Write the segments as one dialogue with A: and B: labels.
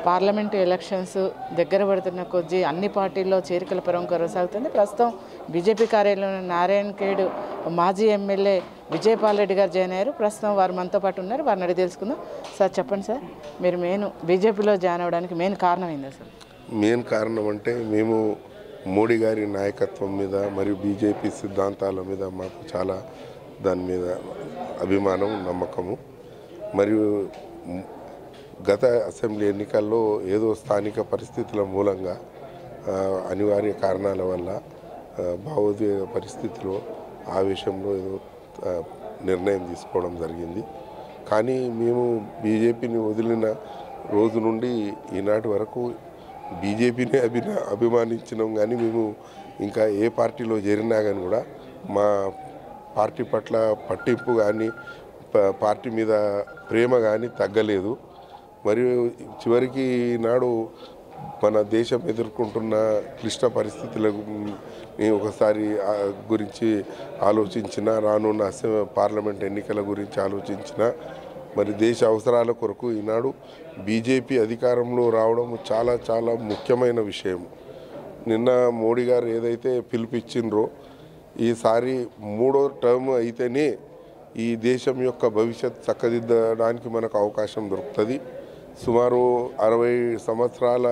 A: Parliament elections దగ్గర పడుతున్న కొద్దీ అన్ని పార్టీల్లో చేరికల పర్వం కొనసాగుతుంది. ప్రస్తుతం బీజేపీ కార్యాలయంలో నారాయణ ఖేడ్ మాజీ ఎమ్మెల్యే విజయపాల్ రెడ్డి గారు జాయిన్ అయ్యారు. ప్రస్తుతం వారు మనతో పాటు ఉన్నారు. వారిని అడిగి తెలుసుకుందాం. సార్ చెప్పండి సార్, మీరు బీజేపీలో జాయిన్ అవ్వడానికి మెయిన్ కారణం ఏంది అసలు?
B: మెయిన్ కారణం అంటే మేము మోడీ గారి నాయకత్వం మీద మరియు బీజేపీ సిద్ధాంతాల మీద మాకు చాలా దాని మీద అభిమానం, నమ్మకము. మరియు గత అసెంబ్లీ ఎన్నికల్లో ఏదో స్థానిక పరిస్థితుల మూలంగా అనివార్య కారణాల వల్ల భావోద్వేగ పరిస్థితిలో ఆవేశంలో ఏదో నిర్ణయం తీసుకోవడం జరిగింది. కానీ మేము బీజేపీని వదిలిన రోజు నుండి ఈనాటి వరకు బీజేపీని అభిమానించినాం. కానీ మేము ఇంకా ఏ పార్టీలో చేరినా కానీ కూడా మా పార్టీ పట్ల పట్టింపు కానీ పార్టీ మీద ప్రేమ కానీ తగ్గలేదు. మరియు చివరికి ఈనాడు మన దేశం ఎదుర్కొంటున్న క్లిష్ట పరిస్థితులకు ఒకసారి గురించి ఆలోచించిన, రానున్న పార్లమెంట్ ఎన్నికల గురించి ఆలోచించిన, మరి దేశ అవసరాల కొరకు ఈనాడు బీజేపీ అధికారంలో రావడం చాలా చాలా ముఖ్యమైన విషయం. నిన్న మోడీ గారు ఏదైతే పిలుపిచ్చిండ్రో ఈసారి 3వ టర్మ్ అయితేనే ఈ దేశం యొక్క భవిష్యత్ చక్కదిద్దడానికి మనకు అవకాశం దొరుకుతుంది. సుమారు 60 సంవత్సరాల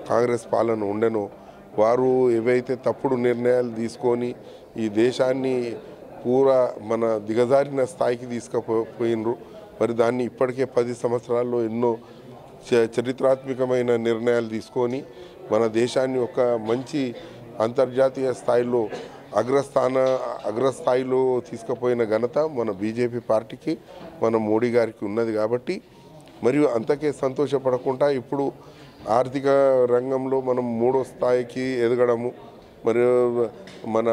B: కాంగ్రెస్ పాలన ఉండెనో వారు ఏవైతే తప్పుడు నిర్ణయాలు తీసుకొని ఈ దేశాన్ని పూరా మన దిగజారిన స్థాయికి తీసుకుపోయినరు. మరి దాన్ని ఇప్పటికే 10 సంవత్సరాల్లో ఎన్నో చరిత్రాత్మకమైన నిర్ణయాలు తీసుకొని మన దేశాన్ని ఒక మంచి అంతర్జాతీయ స్థాయిలో అగ్రస్థాయిలో తీసుకుపోయిన ఘనత మన బీజేపీ పార్టీకి, మన మోడీ గారికి ఉన్నది. కాబట్టి మరియు అంతకే సంతోషపడకుండా ఇప్పుడు ఆర్థిక రంగంలో మనం 3వ స్థాయికి ఎదగడము, మరియు మన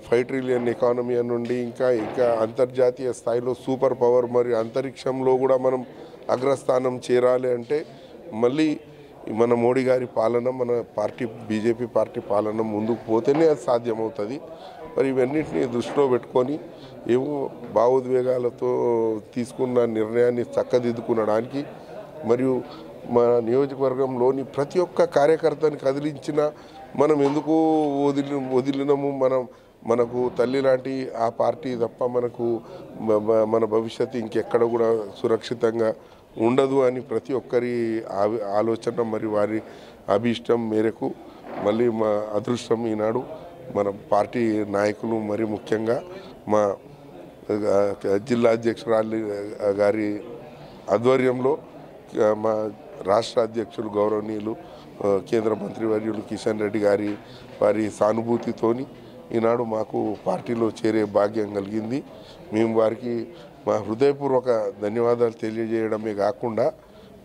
B: 5 ట్రిలియన్ ఎకానమీ నుండి ఇంకా అంతర్జాతీయ స్థాయిలో సూపర్ పవర్ మరియు అంతరిక్షంలో కూడా మనం అగ్రస్థానం చేరాలి అంటే మళ్ళీ మన మోడీ గారి పాలన, మన పార్టీ బీజేపీ పార్టీ పాలన ముందుకు పోతేనే అది సాధ్యమవుతుంది. మరి ఇవన్నింటినీ దృష్టిలో పెట్టుకొని ఏవో భావోద్వేగాలతో తీసుకున్న నిర్ణయాన్ని చక్కదిద్దుకునడానికి మరియు మన నియోజకవర్గంలోని ప్రతి ఒక్క కార్యకర్తని కదిలించిన మనం ఎందుకు వదిలినము, మనకు తల్లి లాంటి ఆ పార్టీ తప్ప మనకు మన భవిష్యత్తు ఇంకెక్కడ కూడా సురక్షితంగా ఉండదు అని ప్రతి ఒక్కరి ఆలోచన మరియు వారి అభీష్టం మేరకు మళ్ళీ మా అదృష్టం ఈనాడు మన పార్టీ నాయకులు మరి ముఖ్యంగా మా జిల్లా అధ్యక్షురాలి గారి ఆధ్వర్యంలో మా రాష్ట్ర అధ్యక్షులు గౌరవనీయులు కేంద్ర మంత్రివర్యులు కిషన్ రెడ్డి గారి వారి సానుభూతితోని ఈనాడు మాకు పార్టీలో చేరే భాగ్యం కలిగింది. మేము వారికి మా హృదయపూర్వక ధన్యవాదాలు తెలియజేయడమే కాకుండా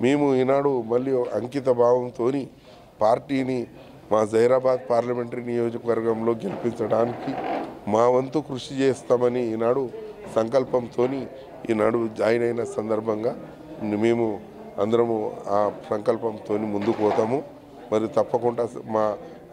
B: మేము ఈనాడు మళ్ళీ అంకిత భావంతో పార్టీని మా జహీరాబాద్ పార్లమెంటరీ నియోజకవర్గంలో గెలిపించడానికి మా వంతు కృషి చేస్తామని ఈనాడు సంకల్పంతో ఈనాడు జాయిన్ అయిన సందర్భంగా మేము అందరము ఆ సంకల్పంతో ముందుకు పోతాము. మరి తప్పకుండా మా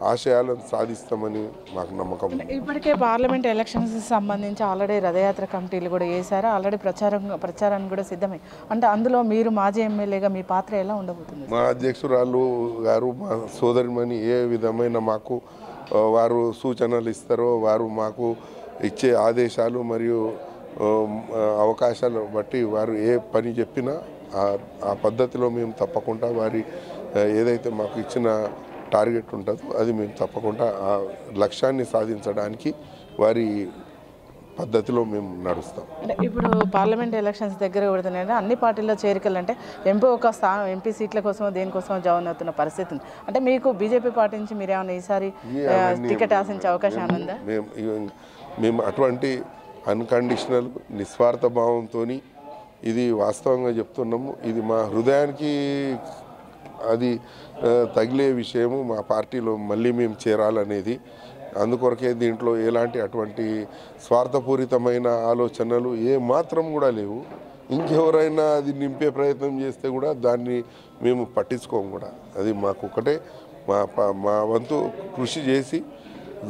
B: ఆశయాలను సాధిస్తామని మాకు నమ్మకం.
A: ఇప్పటికే పార్లమెంట్ ఎలక్షన్స్ సంబంధించి ఆల్రెడీ రథయాత్ర కమిటీలు కూడా వేశారు. ఆల్రెడీ ప్రచారానికి కూడా సిద్ధమై, అంటే అందులో మీరు మాజీ ఎమ్మెల్యేగా మీ పాత్ర ఎలా ఉండబోతుంది?
B: మా అధ్యక్షురాలు గారు, మా సోదరిమణి ఏ విధమైన మాకు వారు సూచనలు ఇస్తారో, వారు మాకు ఇచ్చే ఆదేశాలు మరియు అవకాశాలు బట్టి వారు ఏ పని చెప్పినా ఆ పద్ధతిలో మేము తప్పకుండా వారి ఏదైతే మాకు ఇచ్చిన టార్గెట్ ఉంటుందో అది మేము తప్పకుండా ఆ లక్ష్యాన్ని సాధించడానికి వారి పద్ధతిలో మేము నడుస్తాం.
A: ఇప్పుడు పార్లమెంట్ ఎలక్షన్స్ దగ్గర పడుతున్నాయి, అన్ని పార్టీల్లో చేరికలు అంటే ఎంపీ సీట్ల కోసం దేనికోసం జాయిన్ అవుతున్న పరిస్థితి ఉంది. అంటే మీకు బీజేపీ పార్టీ నుంచి మీరు ఏమైనా ఈసారి టికెట్ ఆశించే అవకాశం ఉందా?
B: మేము అటువంటి అన్కండిషనల్ నిస్వార్థ భావంతో ఇది వాస్తవంగా చెప్తున్నాము. ఇది మా హృదయానికి అది తగిలే విషయము. మా పార్టీలో మళ్ళీ మేము చేరాలనేది, అందుకొరకే దీంట్లో ఎలాంటి అటువంటి స్వార్థపూరితమైన ఆలోచనలు ఏ మాత్రం కూడా లేవు. ఇంకెవరైనా అది నింపే ప్రయత్నం చేస్తే కూడా దాన్ని మేము పట్టించుకోము కూడా. అది మాకు ఒకటే మా వంతు కృషి చేసి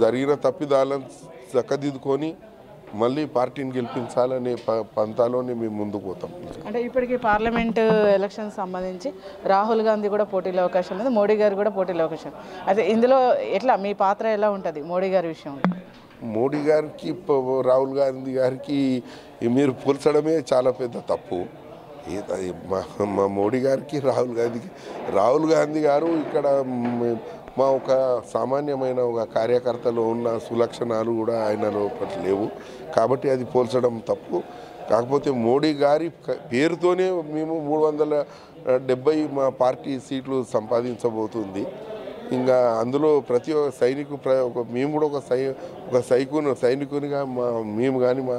B: జరిగిన తప్పిదాలను చక్కదిద్దుకొని మళ్ళీ పార్టీని గెలిపించాలనే పంతాలోనే మేము ముందుకు పోతాం.
A: అంటే ఇప్పటికీ పార్లమెంట్ ఎలక్షన్ సంబంధించి రాహుల్ గాంధీ కూడా పోటీలో అవకాశం ఉంది, మోడీ గారు కూడా పోటీలో అవకాశం. అయితే ఇందులో ఎట్లా మీ పాత్ర ఎలా ఉంటుంది మోడీ గారి విషయంలో?
B: మోడీ గారికి రాహుల్ గాంధీ గారికి మీరు పోల్చడమే చాలా పెద్ద తప్పు. మా మోడీ గారికి రాహుల్ గాంధీ గారు ఇక్కడ మా ఒక సామాన్యమైన ఒక కార్యకర్తలో ఉన్న సులక్షణాలు కూడా ఆయనలో లేవు, కాబట్టి అది పోల్చడం తప్పు. కాకపోతే మోడీ గారి పేరుతోనే మేము 370 మా పార్టీ సీట్లు సంపాదించబోతుంది. ఇంకా అందులో ప్రతి ఒక్క మేము కూడా ఒక సైనికునిగా మేము కానీ మా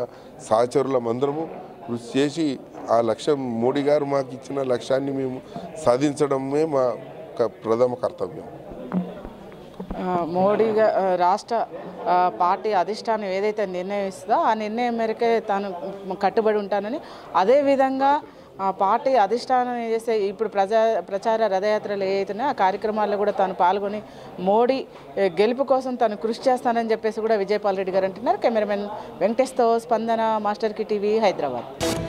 B: సహచరులం అందరము కృషి చేసి ఆ లక్ష్యం మోడీ గారు మాకు ఇచ్చిన లక్ష్యాన్ని మేము సాధించడమే మా ప్రథమ కర్తవ్యం.
A: మోడీ రాష్ట్ర పార్టీ అధిష్టానం ఏదైతే నిర్ణయిస్తుందో ఆ నిర్ణయం మేరకే తాను కట్టుబడి ఉంటానని, అదేవిధంగా పార్టీ అధిష్టానం చేసే ఇప్పుడు ప్రచార రథయాత్రలు ఏవైతున్నాయో ఆ కార్యక్రమాల్లో కూడా తాను పాల్గొని మోడీ గెలుపు కోసం తాను కృషి చేస్తానని చెప్పేసి కూడా విజయపాల్ రెడ్డి గారు అంటున్నారు. కెమెరామెన్ వెంకటేష్తో స్పందన, మాస్టర్ కి టీవీ, హైదరాబాద్.